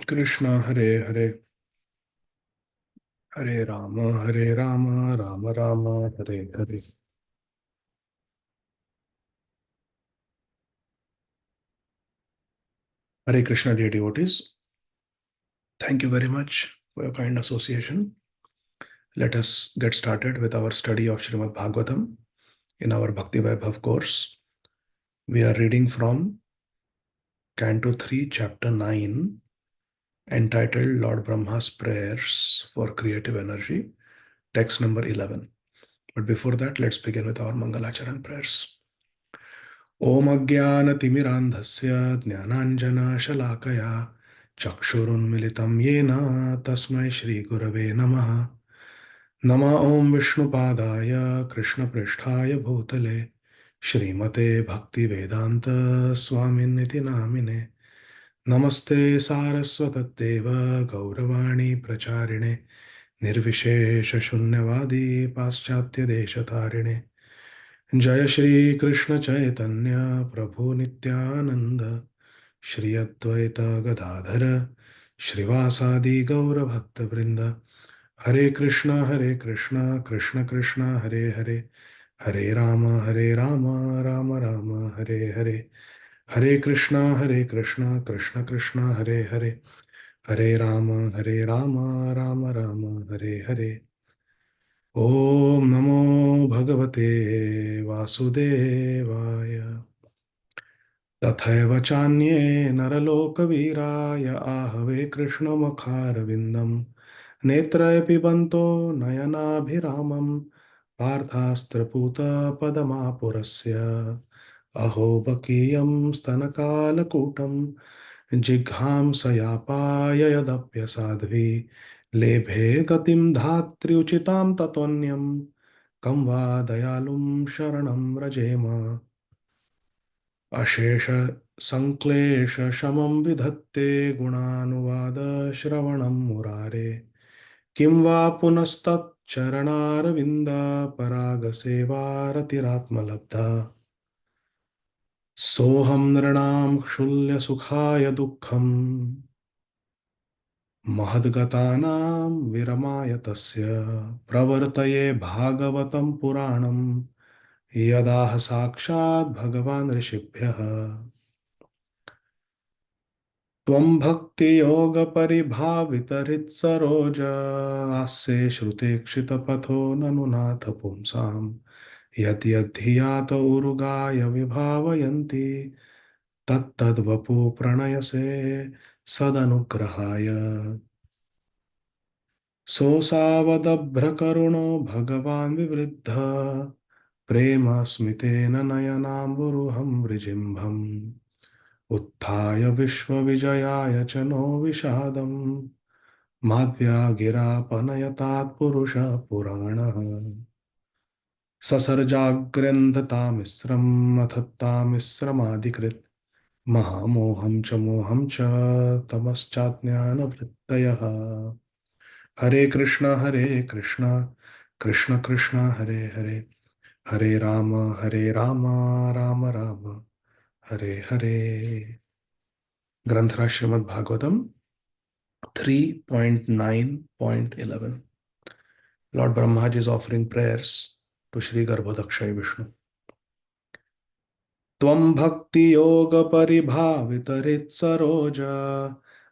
Krishna Hare Hare Hare Rama Rama Rama Hare Hare. Hare Krishna, dear devotees. Thank you very much for your kind association. Let us get started with our study of Srimad Bhagavatam in our Bhakti Vaibhava course. We are reading from Canto 3, Chapter 9, entitled Lord Brahma's Prayers for Creative Energy, text number 11. But before that, let's begin with our Mangalacharan prayers. ॐ अज्ञानतिमिरान्धस्य ज्ञानाञ्जनशलाकया चक्षुरुन्मिलितं येन तस्मै श्रीगुरवे नमः। नमः ॐ विष्णुपादाय कृष्णपृष्ठाय भूतले श्रीमते भक्तिवेदान्त स्वामिनिति नामिने। नमस्ते सारस्वतद्देव गौरवाणी प्रचारिणे निर्विशेषशून्यवादी पाश्चात्यदेशतारिणे। जय श्री कृष्ण चैतन्य प्रभु नित्यानंद श्री अद्वैत गदाधर श्रीवासादि गौर भक्त वृंद। हरे कृष्ण कृष्ण कृष्ण हरे हरे, हरे राम राम राम हरे हरे। हरे कृष्ण कृष्ण कृष्ण हरे हरे, हरे राम राम राम हरे हरे। ॐ नमो भगवते वासुदेवाय। तथैव चान्ये नरलोकवीराय आहवे कृष्णमुखारविन्दं नेत्रैः पिबन्तो नयनाभिरामं पार्थास्त्रपूतपदमापुरस्य अहो बकीयं स्तनकालकूटं जिघांसयापाय यदप्यसाध्वी लेभे गतिं धात्र्युचितां ततोऽन्यं कं वा दयालुं शरणं व्रजेम। अशेष संक्लेश शमं विधत्ते गुणानुवाद श्रवणं मुरारे किं वा पुनस्तच्चरणारविन्द परागसेवारतिरात्मलब्धा। सोऽहं नृणां क्षुल्यसुखाय दुःखम् महद्गतानां विरमाय तस्य प्रवर्तये भागवतं पुराणं यदाह साक्षात् भगवान् ऋषिभ्यः। त्वं भक्तियोगपरिभावितहृत्सरोज आस्ये श्रुतेक्षितपथो ननु नाथ पुंसां यद्यद्धियात उरुगाय विभावयन्ति तत्तद्वपु प्रणयसे सदनुग्रहाय। सोऽसावदभ्रकरुणो भगवान् विवृद्ध प्रेम स्मितेन नयनाम्बुरुहं वृजिम्भम् उत्थाय विश्वविजयाय च नो विषादम् माध्व्यागिरापनयतात् पुरुषः पुराणः। ससर्जाग्र्यन्धतामिस्रम् अथत्तामिस्रमादिकृत् महामोहं च मोहं च तमश्चाज्ञानवृत्तयः। हरे कृष्ण कृष्ण कृष्ण हरे हरे, हरे Ram Ram Ram Hare Hare. ग्रंथराज Shrimad Bhagavatam 3.9.11. Lord Brahma is offering prayers to Shri Garbhodakshay Vishnu. त्वं भक्ति योग परिभावित सरोज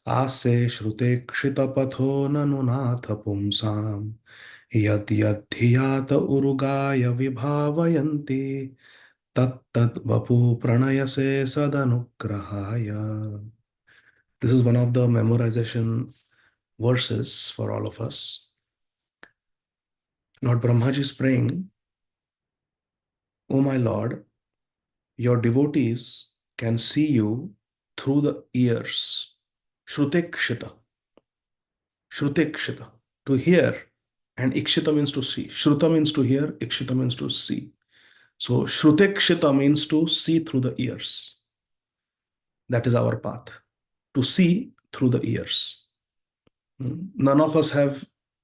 आसे श्रुतेक्षितपथो ननु नाथ पुंसां यद्यद्धियात उरुगाय विभावयन्ति तत्तद्वपु प्रणयसे सदनुग्रहाय. This is one of the memorization verses for all of us. Lord Brahmaji is praying, O my Lord, your devotees can see you through the ears. Shrutekshita. Shrutekshita. To hear. And ikshita means to see. Shruta means to hear. Ikshita means to see. So Shrutekshita means to see through the ears. That is our path. To see through the ears. None of us have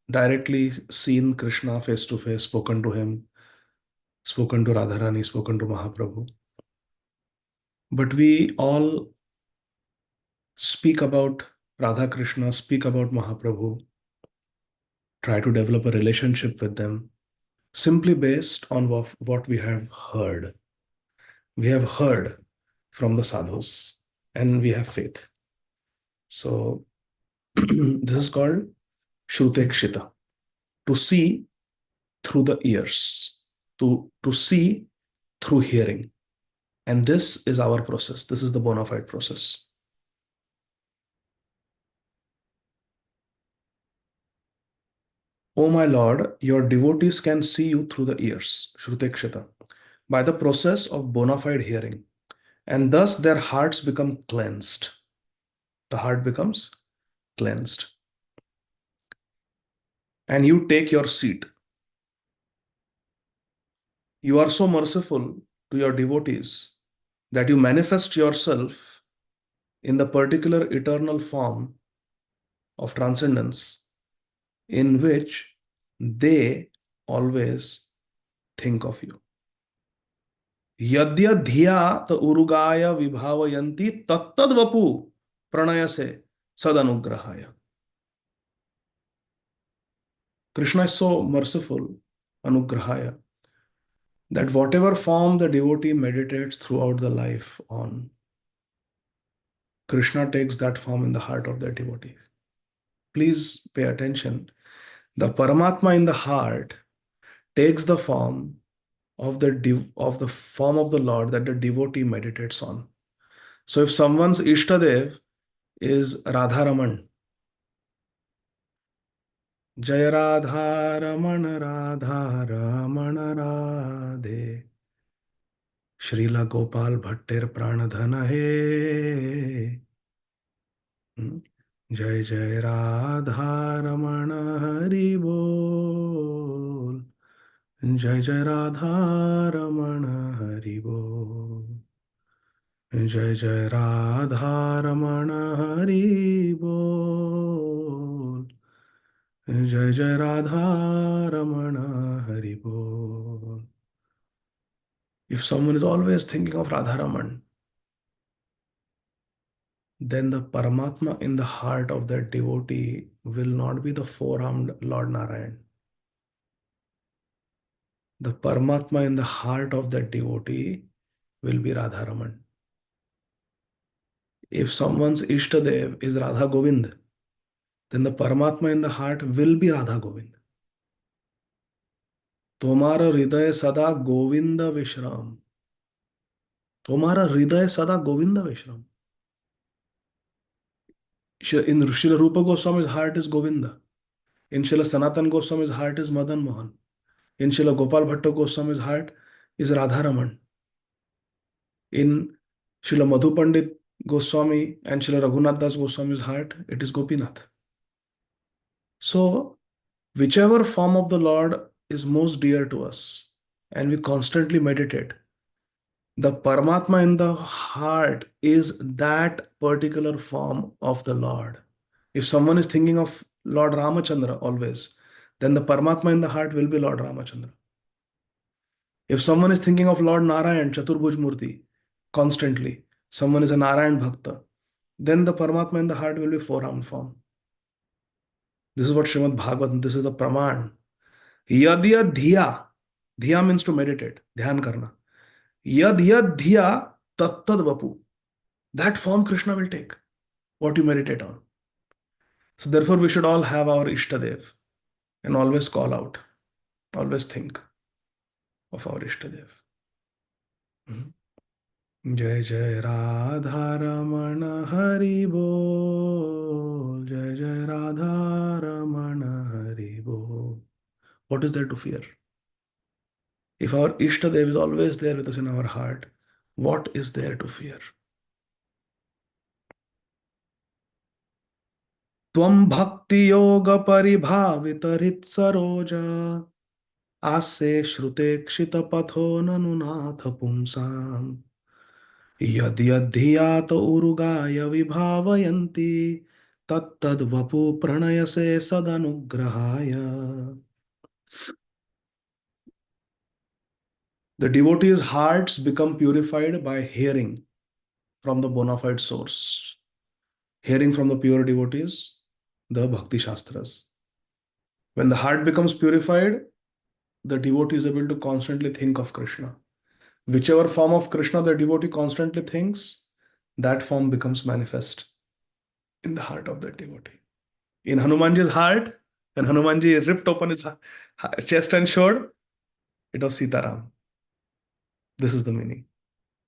directly seen Krishna face to face, spoken to him, spoken to Radharani, spoken to Mahaprabhu. But we all speak about Radha Krishna, speak about Mahaprabhu, try to develop a relationship with them simply based on what we have heard. We have heard from the sadhus and we have faith. So, this is called Shrutekshita, to see through the ears, to see through hearing. And this is our process. This is the bona fide process. O my Lord, your devotees can see you through the ears, Shrutekshita, by the process of bona fide hearing. And thus their hearts become cleansed. The heart becomes cleansed. And you take your seat. You are so merciful to your devotees that you manifest yourself in the particular eternal form of transcendence in which they always think of you. Yadya dhiya ta urugaya vibhavayanti tattad vapu pranayase sadanugrahaya. Krishna is so merciful, anugrahaya, that whatever form the devotee meditates throughout the life on, Krishna takes that form in the heart of their devotees. Please pay attention. The Paramatma in the heart takes the form of the form of the Lord that the devotee meditates on. So if someone's Ishtadev is Radharaman, Jaya Radharaman Radharaman Radhe, Srila Gopal Bhattir Pranadhana He, Jai Jai Radharaman Hari Bol, Jai Jai Radharaman Hari Bol, Jai Jai Radharaman Hari Bol, Jai Jai Radharaman Hari Bol. If someone is always thinking of Radharaman, then the Paramatma in the heart of that devotee will not be the four-armed Lord Narayan. The Paramatma in the heart of that devotee will be Radharaman. If someone's Ishtadev is Radha Govind, then the Paramatma in the heart will be Radha Govind. तुम्हारा हृदय सदा गोविंद विश्राम. तुम्हारा हृदय सदा गोविंद विश्राम. In Srila Rupa Goswami's heart is Govinda. In Srila Sanatan Goswami's heart is Madan Mohan. In Srila Gopal Bhatta Goswami's heart is Radharaman. In Srila Madhu Pandit Goswami and Srila Raghunath Das Goswami's heart, it is Gopinath. So, whichever form of the Lord is most dear to us, and we constantly meditate, the Paramatma in the heart is that particular form of the Lord. If someone is thinking of Lord Ramachandra always, then the Paramatma in the heart will be Lord Ramachandra. If someone is thinking of Lord Narayan, Chaturbhuj Murti, constantly, someone is a Narayan Bhakta, then the Paramatma in the heart will be four-armed form. This is what Srimad Bhagavatam, this is the Praman. Yadya dhiya. Dhiya means to meditate, dhyan karna. Yad dhiya tattad vapu. That form Krishna will take, what you meditate on. So therefore we should all have our Ishtadev and always call out, always think of our Ishtadev. Jai Jai Radha Ramana Hari Bol, Jai Jai Radha Ramana Hari Bol. What is there to fear? If our Ishtadev is always there with us in our heart, what is there to fear? Tvam Bhakti Yoga Paribhavitarit Saroja Ase Shrutekshita Patho Nanunatha Pumsam Yadyadhyat Urugaya Vibhavayanti Tattad Vapu Pranayase Sadanugrahaya. The devotees' hearts become purified by hearing from the bona fide source. hearing from the pure devotees, the Bhakti Shastras. When the heart becomes purified, the devotee is able to constantly think of Krishna. Whichever form of Krishna the devotee constantly thinks, that form becomes manifest in the heart of that devotee. In Hanumanji's heart, when Hanumanji ripped open his chest and showed, it was Sitaram. This is the meaning.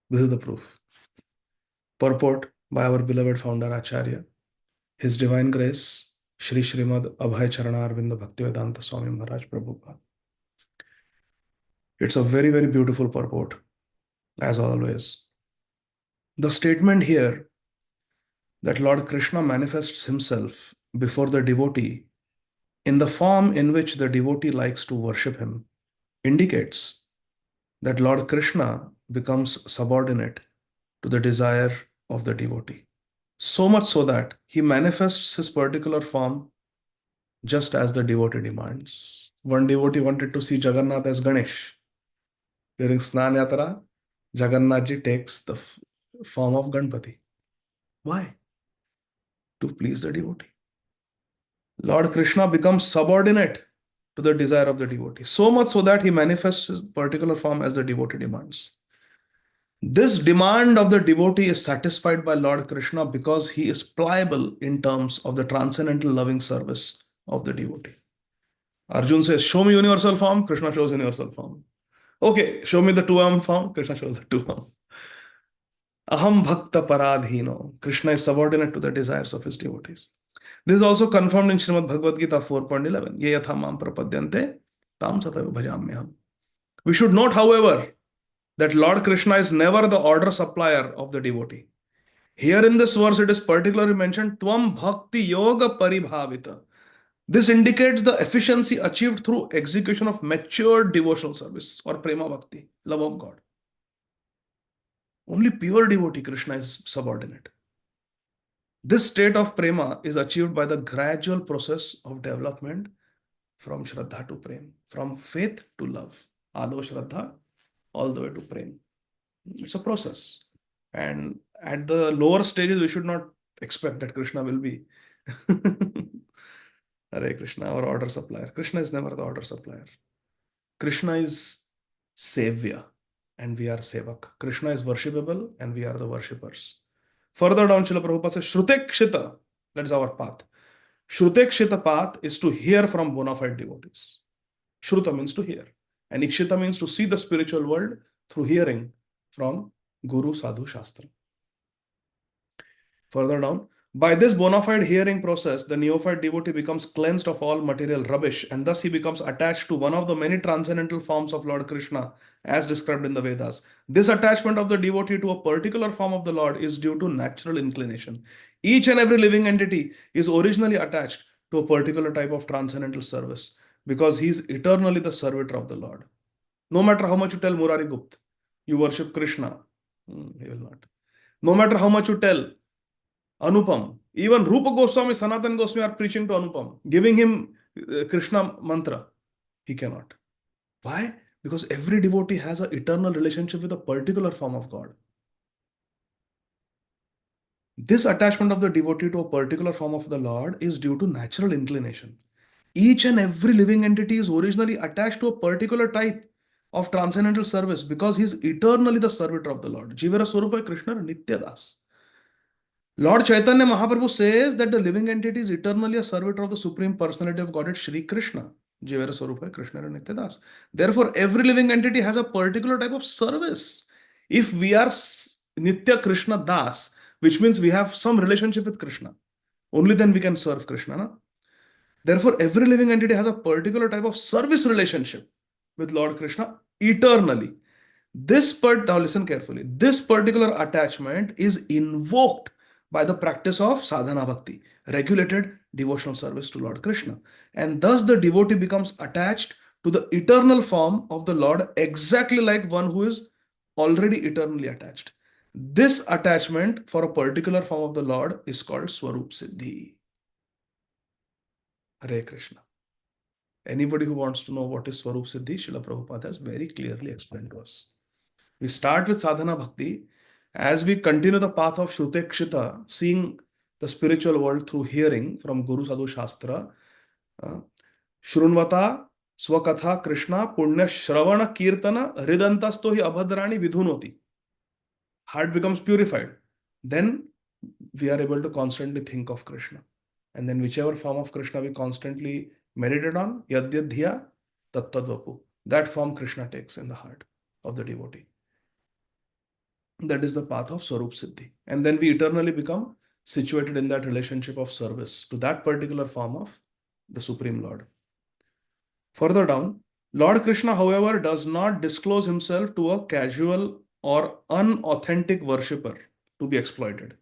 This is the proof. Purport by our beloved founder Acharya. His Divine Grace, Shri Srimad Abhay Charanarvinda Bhaktivedanta Swami Maharaj Prabhupada. It's a very, very beautiful purport, as always. The statement here that Lord Krishna manifests himself before the devotee in the form in which the devotee likes to worship him indicates that Lord Krishna becomes subordinate to the desire of the devotee. So much so that he manifests his particular form just as the devotee demands. One devotee wanted to see Jagannath as Ganesh. During Snan Yatra, Jagannath ji takes the form of Ganpati. Why? To please the devotee. Lord Krishna becomes subordinate to the desire of the devotee, so much so that he manifests his particular form as the devotee demands. This demand of the devotee is satisfied by Lord Krishna because he is pliable in terms of the transcendental loving service of the devotee. Arjun says, show me universal form, Krishna shows universal form. Okay, show me the two-arm form, Krishna shows the two-arm. Aham bhakta paradhino. Krishna is subordinate to the desires of his devotees. This is also confirmed in Srimad Bhagavad Gita 4.11. Ye yatha mam prapadyante tam satava bhajamyaham. We should note, however, that Lord Krishna is never the order supplier of the devotee. Here in this verse, it is particularly mentioned, Tvam Bhakti Yoga Paribhavita. This indicates the efficiency achieved through execution of matured devotional service or Prema Bhakti, love of God. Only pure devotee Krishna is subordinate. This state of Prema is achieved by the gradual process of development from Shraddha to Prem, from faith to love. Ado Shraddha, all the way to Prem. It's a process. And at the lower stages, we should not expect that Krishna will be Hare Krishna, our order supplier. Krishna is never the order supplier. Krishna is Savior and we are Sevak. Krishna is worshipable and we are the worshippers. Further down, Srila Prabhupada says, Shrutekshita, that is our path. Shrutekshita path is to hear from bona fide devotees. Shruta means to hear. And Ikshita means to see the spiritual world through hearing from Guru, Sadhu, Shastra. Further down, by this bona fide hearing process, the neophyte devotee becomes cleansed of all material rubbish and thus he becomes attached to one of the many transcendental forms of Lord Krishna as described in the Vedas. This attachment of the devotee to a particular form of the Lord is due to natural inclination. Each and every living entity is originally attached to a particular type of transcendental service because he is eternally the servitor of the Lord. No matter how much you tell Murari Gupta, you worship Krishna, he will not. No matter how much you tell Anupam, even Rupa Goswami, Sanatan Goswami are preaching to Anupam, giving him Krishna mantra. He cannot. Why? Because every devotee has an eternal relationship with a particular form of God. This attachment of the devotee to a particular form of the Lord is due to natural inclination. Each and every living entity is originally attached to a particular type of transcendental service because he is eternally the servitor of the Lord. Jivara Swarupa Krishna Nityadas. Lord Chaitanya Mahaprabhu says that the living entity is eternally a servitor of the Supreme Personality of Godhead, Shri Krishna. Jivara Swarupa Krishna Nityadas. Therefore, every living entity has a particular type of service. If we are Nitya Krishna Das, which means we have some relationship with Krishna, only then we can serve Krishna. Na? Therefore, every living entity has a particular type of service relationship with Lord Krishna eternally. Now listen carefully. This particular attachment is invoked by the practice of sadhana bhakti, regulated devotional service to Lord Krishna. And thus the devotee becomes attached to the eternal form of the Lord exactly like one who is already eternally attached. This attachment for a particular form of the Lord is called Swarup Siddhi. Hare Krishna. Anybody who wants to know what is Swarup Siddhi, Srila Prabhupada has very clearly explained to us. We start with sadhana bhakti. As we continue the path of Shrutekshita, seeing the spiritual world through hearing from Guru Sadhu Shastra. Shrunvata Swakatha Krishna Punya Shravana Kirtana Hridantasto hi abhadrani vidhunoti. Heart becomes purified. Then we are able to constantly think of Krishna. And then whichever form of Krishna we constantly meditate on, Yadyadhya Tattadvapu. That form Krishna takes in the heart of the devotee. That is the path of Swarup Siddhi. And then we eternally become situated in that relationship of service to that particular form of the Supreme Lord. Further down, Lord Krishna, however, does not disclose himself to a casual or unauthentic worshipper to be exploited.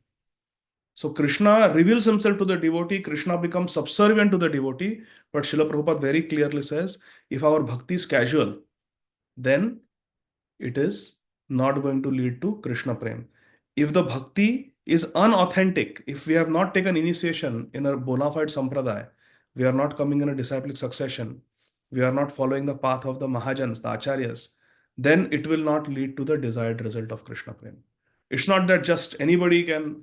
So Krishna reveals himself to the devotee, Krishna becomes subservient to the devotee, but Srila Prabhupada very clearly says, if our bhakti is casual, then it is not going to lead to Krishna Prem. If the bhakti is unauthentic, if we have not taken initiation in a bona fide sampradaya, we are not coming in a disciplic succession, we are not following the path of the Mahajans, the Acharyas, then it will not lead to the desired result of Krishna Prem. It's not that just anybody can,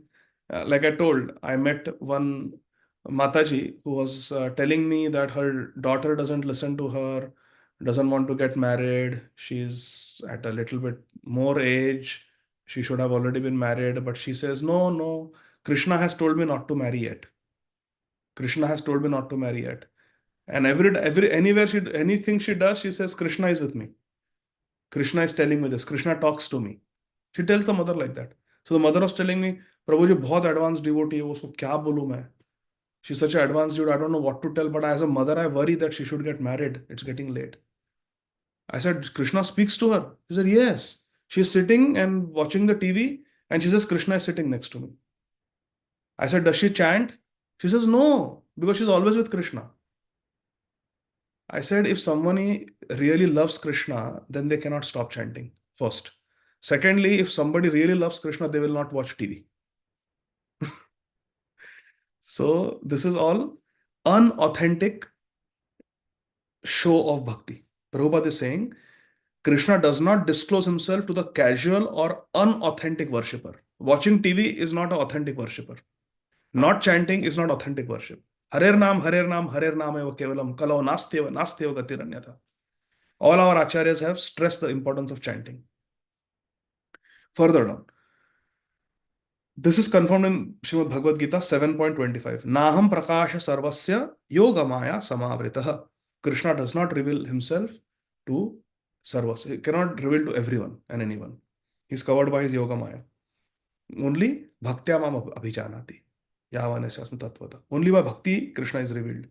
like I told, I met one Mataji who was telling me that her daughter doesn't listen to her, doesn't want to get married. She's at a little bit more age. She should have already been married, but she says, no, no, Krishna has told me not to marry yet. Krishna has told me not to marry yet. And anything she does, she says, Krishna is with me. Krishna is telling me this. Krishna talks to me. She tells the mother like that. So the mother was telling me, Prabhuji, बहुत advanced devotee है, उसको क्या बोलूं मैं? She's such an advanced dude, I don't know what to tell, but as a mother, I worry that she should get married. It's getting late. I said, Krishna speaks to her. She said, yes. She's sitting and watching the TV, and she says, Krishna is sitting next to me. I said, does she chant? She says, no, because she's always with Krishna. I said, if somebody really loves Krishna, then they cannot stop chanting, first. Secondly, if somebody really loves Krishna, they will not watch TV. So this is all unauthentic show of bhakti. Prabhupada is saying, Krishna does not disclose himself to the casual or unauthentic worshipper. Watching TV is not an authentic worshipper. Not chanting is not authentic worship. Harer Nam eva kevalam kalau nasteva gatiranyatha. All our acharyas have stressed the importance of chanting. Further down, this is confirmed in Srimad Bhagavad Gita 7.25. Naham prakasha sarvasya yogamaya samavritah. Krishna does not reveal himself to sarvas. He cannot reveal to everyone and anyone. He's covered by his yogamaya. Only bhaktya mam abhijanati. Yavanasya tatvata. Only by bhakti Krishna is revealed.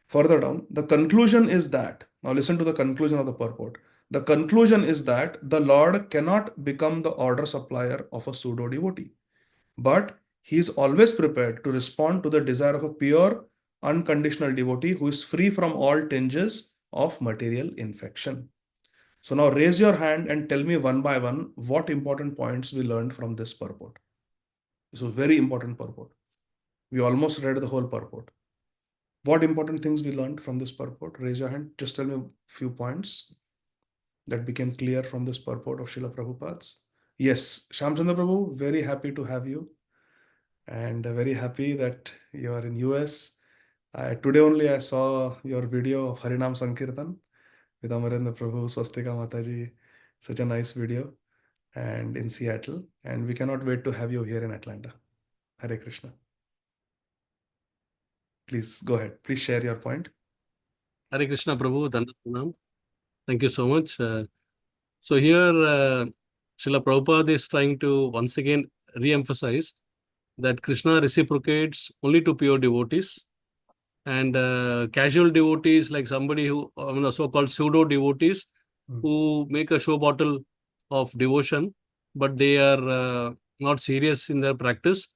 Further down, the conclusion is that, now listen to the conclusion of the purport. The conclusion is that the Lord cannot become the order supplier of a pseudo devotee, but he is always prepared to respond to the desire of a pure, unconditional devotee who is free from all tinges of material infection. So now raise your hand and tell me one by one what important points we learned from this purport. This was very important purport. We almost read the whole purport. What important things we learned from this purport? Raise your hand. Just tell me a few points that became clear from this purport of Srila Prabhupada's. Yes, Shamchandra Prabhu, very happy to have you. And very happy that you are in US. Today only I saw your video of Harinam Sankirtan with Amarendra Prabhu, Swastika Mataji. Such a nice video. And in Seattle. And we cannot wait to have you here in Atlanta. Hare Krishna. Please go ahead. Please share your point. Hare Krishna Prabhu, Dandatanam. Thank you so much. So here, Srila Prabhupada is trying to once again re-emphasize that Krishna reciprocates only to pure devotees, and casual devotees, like somebody who, so-called pseudo devotees, who make a show bottle of devotion, but they are not serious in their practice.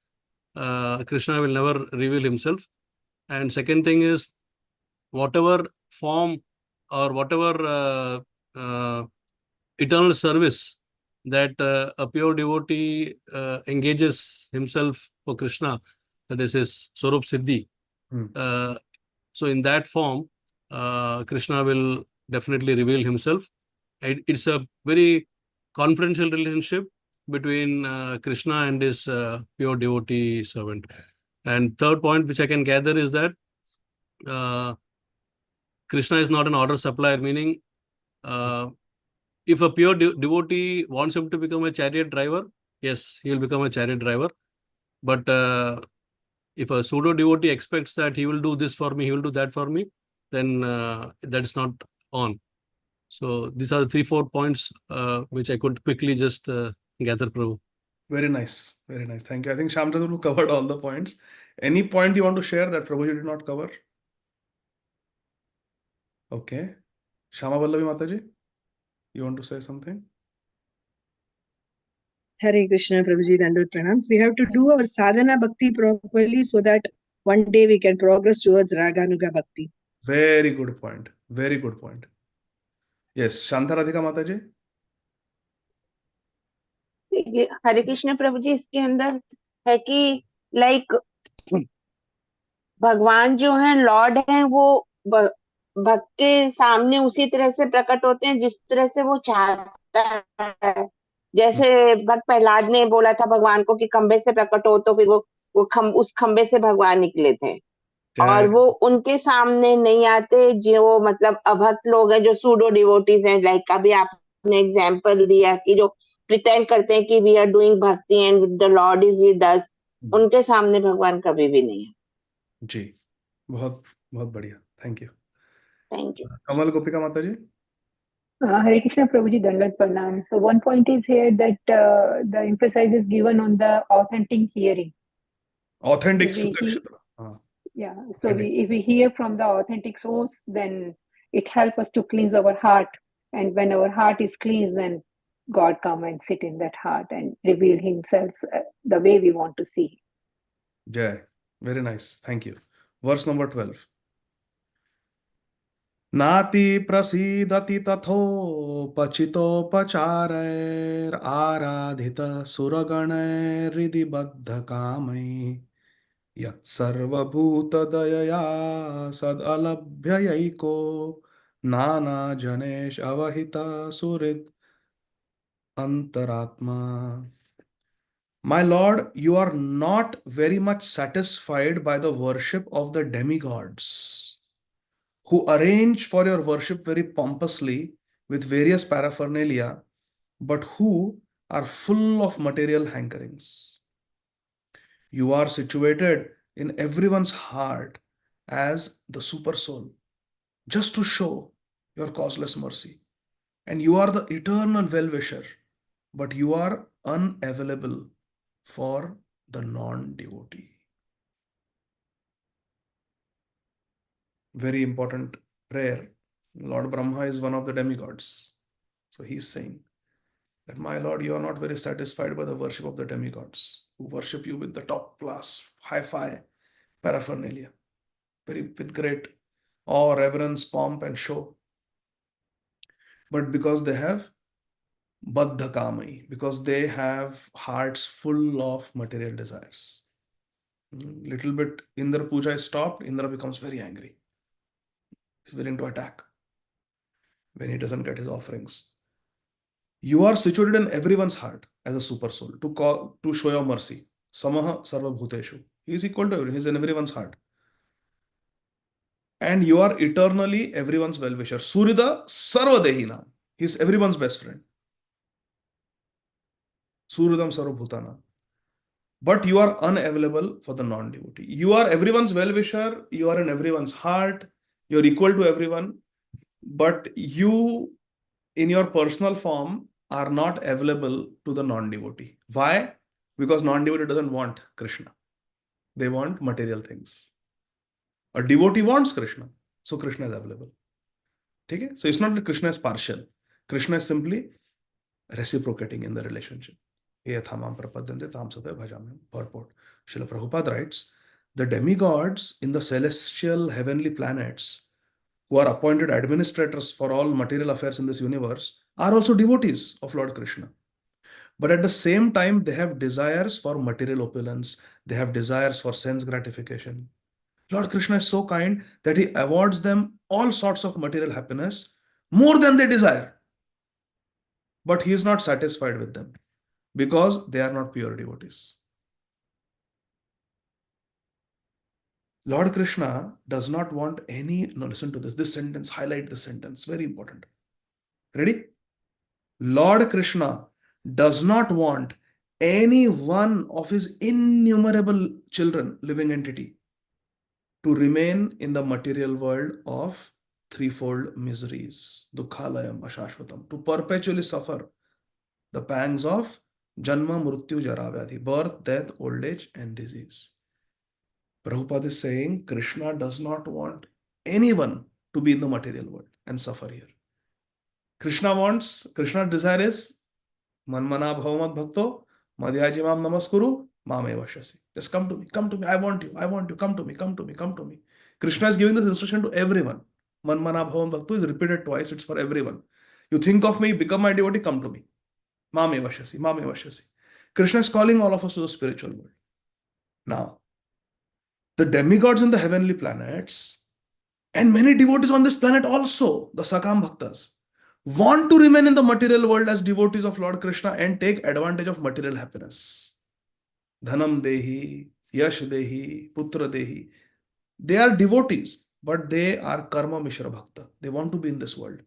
Krishna will never reveal himself. And second thing is, whatever form or whatever eternal service that a pure devotee engages himself for Krishna, that is his Swarup Siddhi. So in that form, Krishna will definitely reveal himself. It's a very confidential relationship between Krishna and his pure devotee servant. And third point, which I can gather, is that Krishna is not an order supplier, meaning if a pure devotee wants him to become a chariot driver, yes, he will become a chariot driver. But if a pseudo devotee expects that he will do this for me, he will do that for me, then that is not on. So these are the 3-4 points which I could quickly just gather, Prabhu. Very nice. Very nice. Thank you. I think Shamchandra covered all the points. Any point you want to share that Prabhuji did not cover? Okay. Shama Vallavi Mataji, you want to say something? Hare Krishna, Prabhuji, Dandot Pranams. We have to do our sadhana bhakti properly so that one day we can progress towards Raganuga Bhakti. Very good point. Very good point. Yes, Shantaradhika Mataji. हरे कृष्ण प्रभु जी, इसके अंदर है कि like भगवान जो है Lord हैं, वो भक्त के सामने उसी तरह से प्रकट होते हैं जिस तरह से वो चाहता है। जैसे भक्त प्रहलाद ने बोला था भगवान को कि खंबे से प्रकट हो, तो फिर उस खंबे से भगवान निकले थे। और वो उनके सामने नहीं आते जो मतलब अभक्त लोग हैं, जो सूडो डिवोटीज हैं। लाइक अभी आपने एग्जांपल दिया कि जो प्रिटेंड करते हैं कि वी आर डूइंग भक्ति and the Lord is with us, उनके सामने भगवान कभी भी नहीं है। जी, बहुत बहुत बढ़िया, thank you. Thank you. Kamal Gopika Mata ji. Hare Krishna Prabhuji, Dandat Pranam. So one point is here that the emphasis is given on the authentic hearing. Authentic If we Sudakshita. Yeah, so if we hear from the authentic source, then it helps us to cleanse our heart. And when our heart is cleansed, then God come and sit in that heart and reveal himself the way we want to see. Jai, very nice, thank you. Verse number 12. नाति प्रसीदति तथोपचितोपचारैर आराधित सुरगणैर्हृदि बद्धकामै यत्सर्वभूतदयया सदलभ्ययैको नानाजनेश अवहित सुहृद अंतरात्मा. My Lord, you are not very much satisfied by the worship of the demigods, who arrange for your worship very pompously with various paraphernalia, but who are full of material hankerings. You are situated in everyone's heart as the super soul, just to show your causeless mercy. And you are the eternal well-wisher, but you are unavailable for the non-devotee. Very important prayer. Lord Brahma is one of the demigods. So he's saying that, my Lord, you are not very satisfied by the worship of the demigods, who worship you with the top class, hi-fi paraphernalia, with great awe, reverence, pomp, and show. But because they have baddha kamai, because they have hearts full of material desires. Little bit Indra puja is stopped, Indra becomes very angry. He's willing to attack when he doesn't get his offerings. You are situated in everyone's heart as a super soul to show your mercy. Samaha sarva bhuteshu. He is equal to everyone. He is in everyone's heart. And you are eternally everyone's well-wisher. Surida sarva dehina. He is everyone's best friend. Suridam sarva bhutana. But you are unavailable for the non-devotee. You are everyone's well-wisher. You are in everyone's heart. You are equal to everyone. But you, in your personal form, are not available to the non-devotee. Why? Because non-devotee doesn't want Krishna. They want material things. A devotee wants Krishna. So Krishna is available. Okay? So it's not that Krishna is partial. Krishna is simply reciprocating in the relationship. Purport. Srila Prabhupada writes, the demigods in the celestial heavenly planets, who are appointed administrators for all material affairs in this universe, are also devotees of Lord Krishna. But at the same time, they have desires for material opulence. They have desires for sense gratification. Lord Krishna is so kind that he awards them all sorts of material happiness, more than they desire. But he is not satisfied with them because they are not pure devotees. Lord Krishna does not want any, no, listen to this sentence, highlight this sentence, very important. Ready? Lord Krishna does not want any one of his innumerable children, living entity, to remain in the material world of threefold miseries, dukhalayam, ashashvatam, to perpetually suffer the pangs of janma, mrityu, jara, vyadhi, birth, death, old age, and disease. Prabhupada is saying Krishna does not want anyone to be in the material world and suffer here. Krishna's desire is manmana bhavamat bhakto madhyajimam namaskuru mame vashasi. Just come to me, I want you, come to me, come to me, come to me. Krishna is giving this instruction to everyone. Manmana bhavamat bhakto is repeated twice, it's for everyone. You think of me, become my devotee, come to me. Mame vashasi, mame vashasi. Krishna is calling all of us to the spiritual world. Now, the demigods in the heavenly planets and many devotees on this planet also, the Sakam Bhaktas, want to remain in the material world as devotees of Lord Krishna and take advantage of material happiness. Dhanam Dehi, Yash Dehi, Putra Dehi. They are devotees, but they are Karma Mishra Bhakta. They want to be in this world.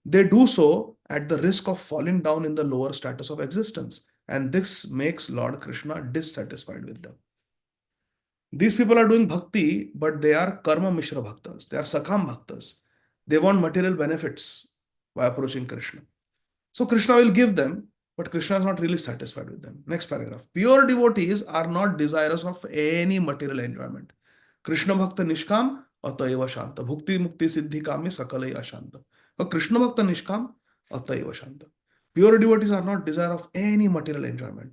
They do so at the risk of falling down in the lower status of existence. And this makes Lord Krishna dissatisfied with them. These people are doing bhakti, but they are karma mishra bhaktas. They are sakam bhaktas. They want material benefits by approaching Krishna. So Krishna will give them, but Krishna is not really satisfied with them. Next paragraph. Pure devotees are not desirous of any material enjoyment. Krishna bhakta nishkam ataiva shanta. Bhukti mukti siddhi kami sakalai ashanta. But Krishna bhakta nishkam ataiva shanta. Pure devotees are not desirous of any material enjoyment.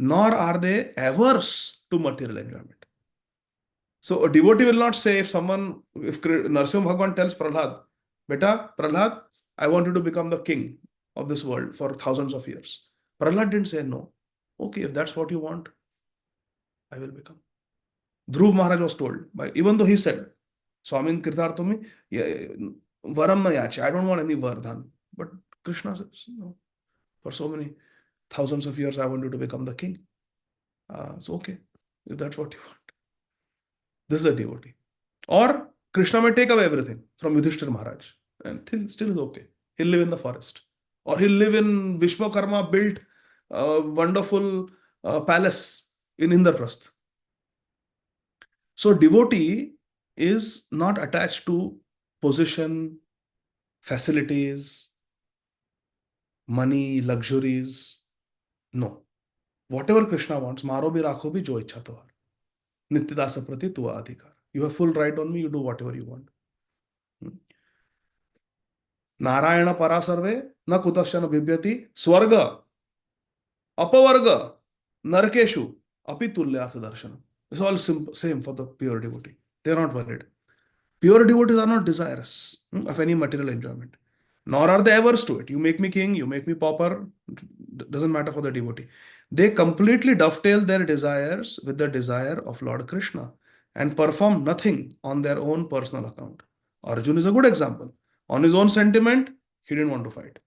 Nor are they averse to material enjoyment. So a devotee will not say, if Narasimha Bhagavan tells Prahlad, Beta, Prahlad, I want you to become the king of this world for thousands of years. Prahlad didn't say no. Okay, if that's what you want, I will become. Dhruv Maharaj was told, even though he said, Swamin Kirtarthami, Varam na yache, I don't want any Vardhan. But Krishna says, no, for so many thousands of years, I want you to become the king. So okay, if that's what you want. This is a devotee. Or Krishna may take away everything from Yudhishthira Maharaj and still is okay. He'll live in the forest. Or he'll live in Vishwakarma built wonderful palace in Indraprasth. So devotee is not attached to position, facilities, money, luxuries. No. Whatever Krishna wants, maro bhi rakho bhi jo ichha tohar. Nityadasa prati tuva adhikar. You have full right on me, you do whatever you want. Narayana parasarve na kutasya bhibyati swarga apavarga narakeshu api tulyasa darshanam. It's all same for the pure devotee. They are not worried. Pure devotees are not desirous of any material enjoyment. Nor are they averse to it. You make me king, you make me pauper, doesn't matter for the devotee. They completely dovetail their desires with the desire of Lord Krishna and perform nothing on their own personal account. Arjuna is a good example. On his own sentiment, he didn't want to fight.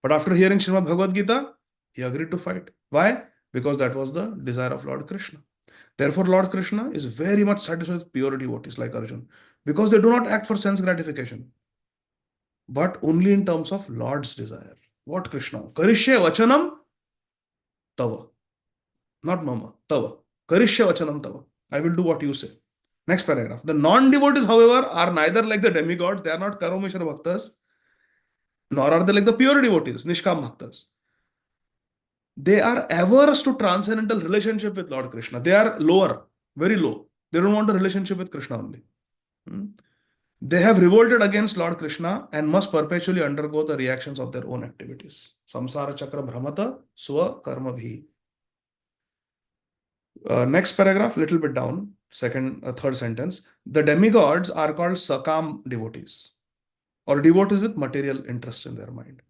But after hearing Srimad Bhagavad Gita, he agreed to fight. Why? Because that was the desire of Lord Krishna. Therefore, Lord Krishna is very much satisfied with pure devotees like Arjuna, because they do not act for sense gratification, but only in terms of Lord's desire. What Krishna? Karishya vachanam tava. Not mama, tava. Karishya vachanam tava. I will do what you say. Next paragraph. The non-devotees, however, are neither like the demigods, they are not Karomishra Bhaktas, nor are they like the pure devotees, Nishkam Bhaktas. They are averse to transcendental relationship with Lord Krishna. They are lower, very low. They don't want a relationship with Krishna only. They have revolted against Lord Krishna and must perpetually undergo the reactions of their own activities. Samsara chakra bhramata swa karma bhi. Next paragraph, little bit down, third sentence. The demigods are called sakam devotees, or devotees with material interest in their mind,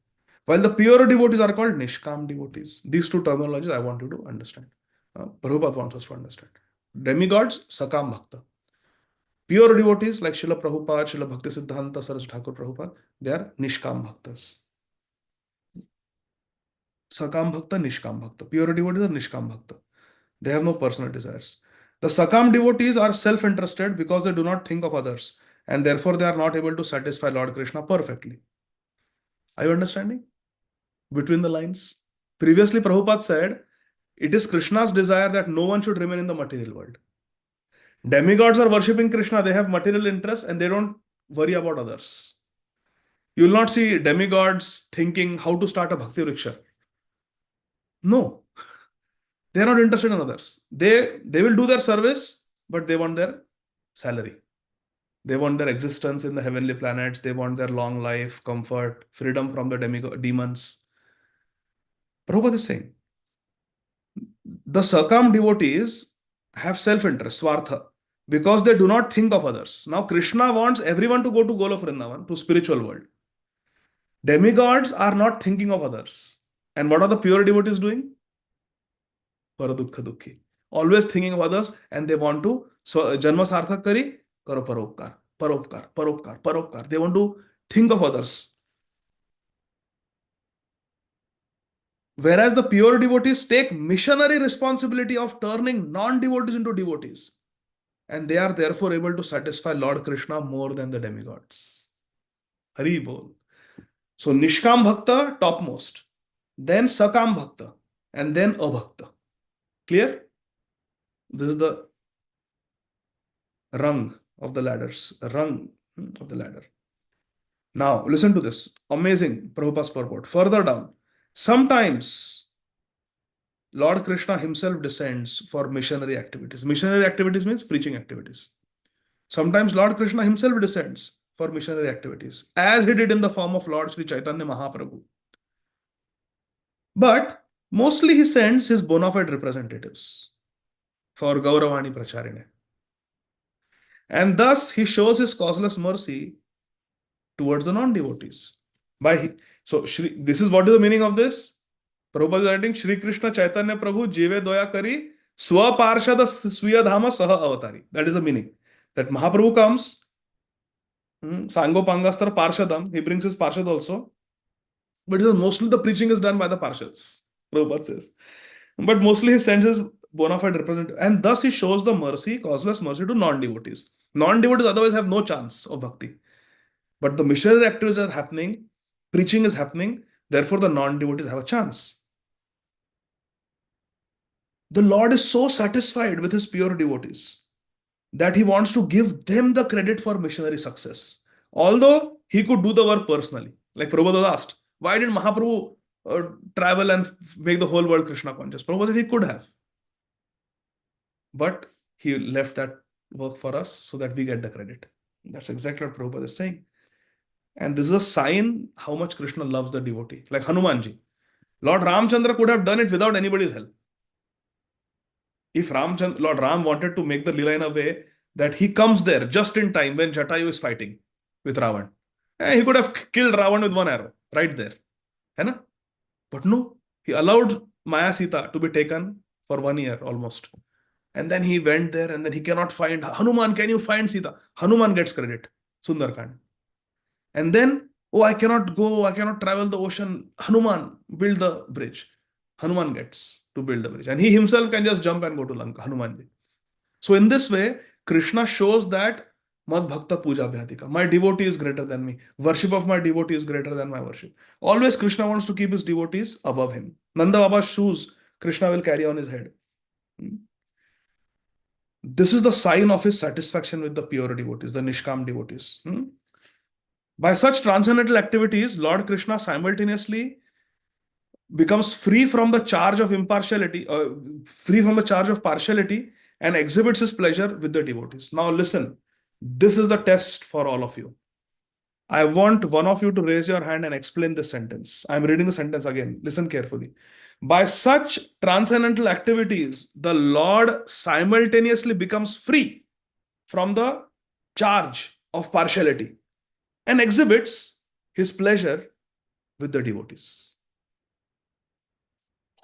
while the pure devotees are called nishkam devotees. These two terminologies I want you to understand. Prabhupada wants us to understand. Demigods, sakam bhakta. Pure devotees like Srila Prabhupada, Srila Bhakti Siddhanta Saraswati Thakur Prabhupada, they are nishkam bhaktas. Sakam bhakta, nishkam bhakta. Pure devotees are nishkam bhakta. They have no personal desires. The Sakam devotees are self-interested because they do not think of others, and therefore they are not able to satisfy Lord Krishna perfectly. Are you understanding? Between the lines. Previously, Prabhupada said, it is Krishna's desire that no one should remain in the material world. Demigods are worshipping Krishna, they have material interests and they don't worry about others. You will not see demigods thinking how to start a bhakti rickshaw. No, they are not interested in others. They will do their service, but they want their salary. They want their existence in the heavenly planets. They want their long life, comfort, freedom from the demons. Prabhupada is saying, the Sakam devotees have self-interest, Swartha, because they do not think of others. Now, Krishna wants everyone to go to Golok Vrindavan, to spiritual world. Demigods are not thinking of others. And what are the pure devotees doing? Paradukha dukhi. Always thinking of others and they want to, so Janma Sarthak Kari, Karo Paropkar, Paropkar, Paropkar, Paropkar. They want to think of others. Whereas the pure devotees take missionary responsibility of turning non-devotees into devotees. And they are therefore able to satisfy Lord Krishna more than the demigods. Hari Bol. So Nishkam Bhakta, topmost. Then Sakam Bhakta. And then Abhakta. Clear? This is the rung of the ladders. Rung of the ladder. Now, listen to this. Amazing Prabhupada's purport. Further down. Sometimes Lord Krishna himself descends for missionary activities. Missionary activities means preaching activities. Sometimes Lord Krishna himself descends for missionary activities, as he did in the form of Lord Sri Chaitanya Mahaprabhu. But mostly he sends his bona fide representatives for Gauravani Pracharine. And thus he shows his causeless mercy towards the non-devotees. This is what is the meaning of this? Prabhupada is writing, Shri Krishna Chaitanya Prabhu Jive Doya Kari Swa Parshada Swiya Dhama Saha Avatari. That is the meaning. That Mahaprabhu comes, Sango Pangastar Parshadam, he brings his Parshad also. But mostly the preaching is done by the Parshads, Prabhupada says. But mostly he sends his bona fide representative. And thus he shows the mercy, causeless mercy to non-devotees. Non-devotees otherwise have no chance of bhakti. But the missionary activities are happening, preaching is happening, therefore the non-devotees have a chance. The Lord is so satisfied with his pure devotees that he wants to give them the credit for missionary success. Although he could do the work personally. Like Prabhupada was asked, why did Mahaprabhu travel and make the whole world Krishna conscious? Prabhupada said he could have. But he left that work for us so that we get the credit. That's exactly what Prabhupada is saying. And this is a sign how much Krishna loves the devotee. Like Hanumanji. Lord Ramchandra could have done it without anybody's help. If Lord Ram wanted to make the Leela in a way that he comes there just in time when Jatayu is fighting with Ravan. He could have killed Ravan with one arrow right there. But no, he allowed Maya Sita to be taken for 1 year almost. And then he went there and then he cannot find Hanuman. Can you find Sita? Hanuman gets credit. Sundarkand. And then, oh, I cannot go, I cannot travel the ocean. Hanuman, build the bridge. Hanuman gets to build the bridge. And he himself can just jump and go to Lanka, Hanumanji. So in this way, Krishna shows that Mad Bhakta Puja Bhyatika. My devotee is greater than me. Worship of my devotee is greater than my worship. Always Krishna wants to keep his devotees above him. Nanda Baba's shoes, Krishna will carry on his head. This is the sign of his satisfaction with the pure devotees, the Nishkam devotees. By such transcendental activities, Lord Krishna simultaneously becomes free from the charge of impartiality, free from the charge of partiality, and exhibits his pleasure with the devotees. Now listen, this is the test for all of you. I want one of you to raise your hand and explain this sentence. I'm reading the sentence again. Listen carefully. By such transcendental activities, the Lord simultaneously becomes free from the charge of partiality and exhibits his pleasure with the devotees.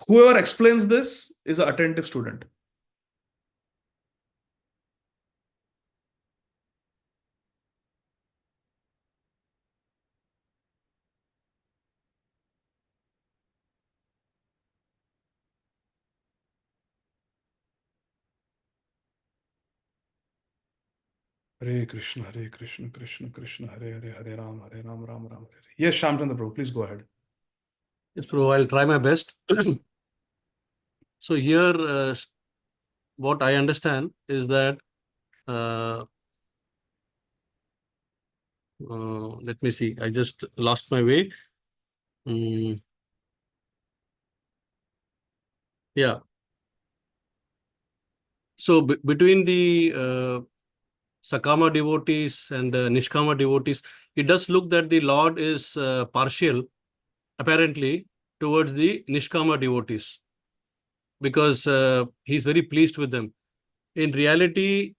Whoever explains this is an attentive student. Hare Krishna, Krishna Krishna, Hare Hare, Hare Ram, Ram Ram. Hare. Yes, Shamchandra Prabhu, please go ahead. Yes, Prabhu, I'll try my best. So here, what I understand is that, let me see, I just lost my way. Yeah. So between the Sakama devotees and Nishkama devotees, it does look that the Lord is partial, apparently, towards the Nishkama devotees, because he's very pleased with them. In reality,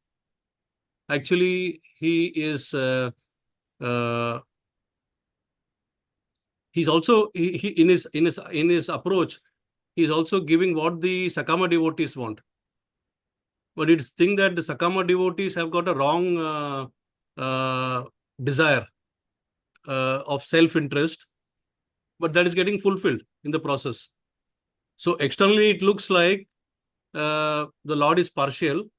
actually, he is he's also he in his approach, he's also giving what the Sakama devotees want. But it's thing that the Sakama devotees have got a wrong desire of self-interest, but that is getting fulfilled in the process. So externally, it looks like the Lord is partial,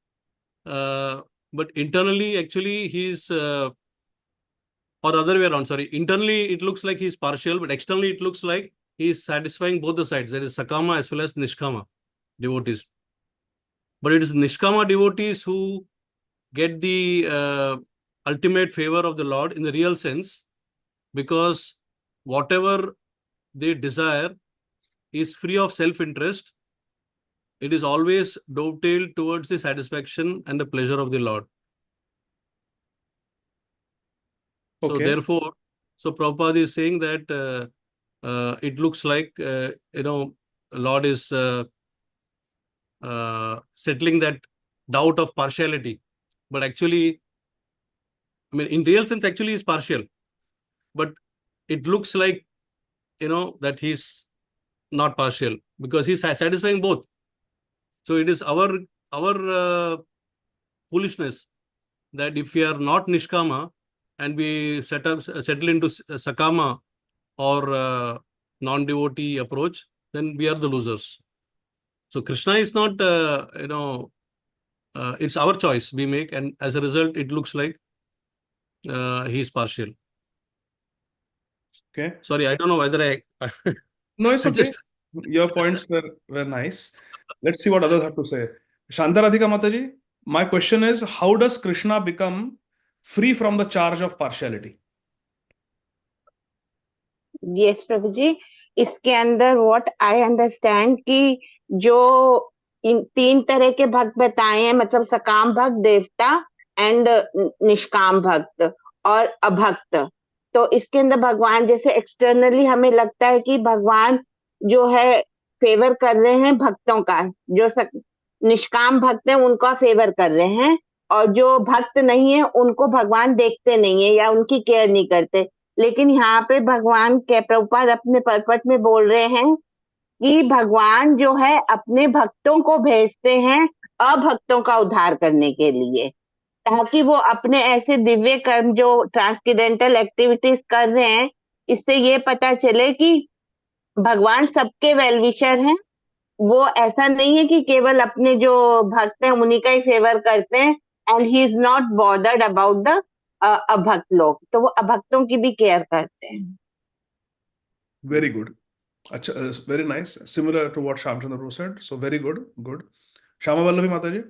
but internally, actually, he's or other way around. Sorry, internally it looks like he's partial, but externally it looks like he's satisfying both the sides. That is Sakama as well as Nishkama devotees. But it is Nishkama devotees who get the ultimate favor of the Lord in the real sense, because whatever they desire is free of self-interest. It is always dovetailed towards the satisfaction and the pleasure of the Lord. So Okay. therefore, so Prabhupada is saying that it looks like, Lord is settling that doubt of partiality. But actually, I mean, in real sense, actually is partial. But it looks like, that he's not partial, because he's satisfying both. So it is our foolishness that if we are not Nishkama and we settle into Sakama or non-devotee approach, then we are the losers. So Krishna is not, it's our choice we make, and as a result, it looks like he is partial. Okay. Sorry, I don't know whether I No, it's I okay. just Your points were nice. Let's see what others have to say. Shantaradhika Mataji, my question is, how does Krishna become free from the charge of partiality? Yes प्रभु जी, इसके अंदर what I understand कि जो इन 3 तरह के भक्त बताए हैं, मतलब सकाम भक्त, देवता एंड निष्काम भक्त और अभक्त। तो इसके अंदर भगवान, जैसे एक्सटर्नली हमें लगता है कि भगवान जो है फेवर कर रहे हैं भक्तों का, जो निष्काम भक्त है उनका फेवर कर रहे हैं, और जो भक्त नहीं है उनको भगवान देखते नहीं है या उनकी केयर नहीं करते। लेकिन यहाँ पे भगवान के प्रभुपाद अपने परपट में बोल रहे हैं कि भगवान जो है अपने भक्तों को भेजते हैं अभक्तों का उद्धार करने के लिए, ताकि वो अपने ऐसे दिव्य कर्म जो ट्रांसकेंडेंटल एक्टिविटीज कर रहे हैं, इससे ये पता चले कि भगवान सबके वेलविशर हैं। वो ऐसा नहीं है कि केवल अपने जो भक्त हैं उन्हीं का ही फेवर करते हैं, and he is not bothered about the अभक्त लोग, तो वो अभक्तों की भी केयर करते हैं। Very good. Very nice. Similar to what Shamchandra Prabhu said. So very good. Good. Shama Vallavi Mataji.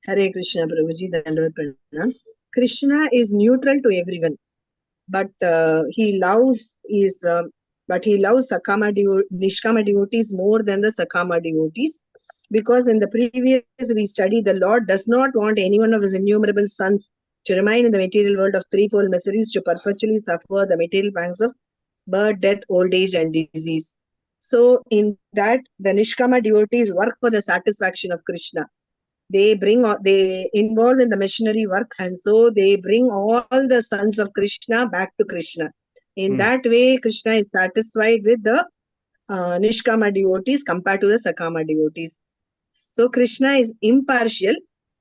Hare Krishna Prabhuji, Dandavat Pranams. Krishna is neutral to everyone, but he loves Sakama Nishkama devotees more than the Sakama devotees, because in the previous we studied the Lord does not want any one of his innumerable sons to remain in the material world of threefold miseries, to perpetually suffer the material pangs of birth, death, old age, and disease. So in that, the Nishkama devotees work for the satisfaction of Krishna. They involve in the missionary work, and so they bring all the sons of Krishna back to Krishna. In that way, Krishna is satisfied with the Nishkama devotees compared to the Sakama devotees. So Krishna is impartial,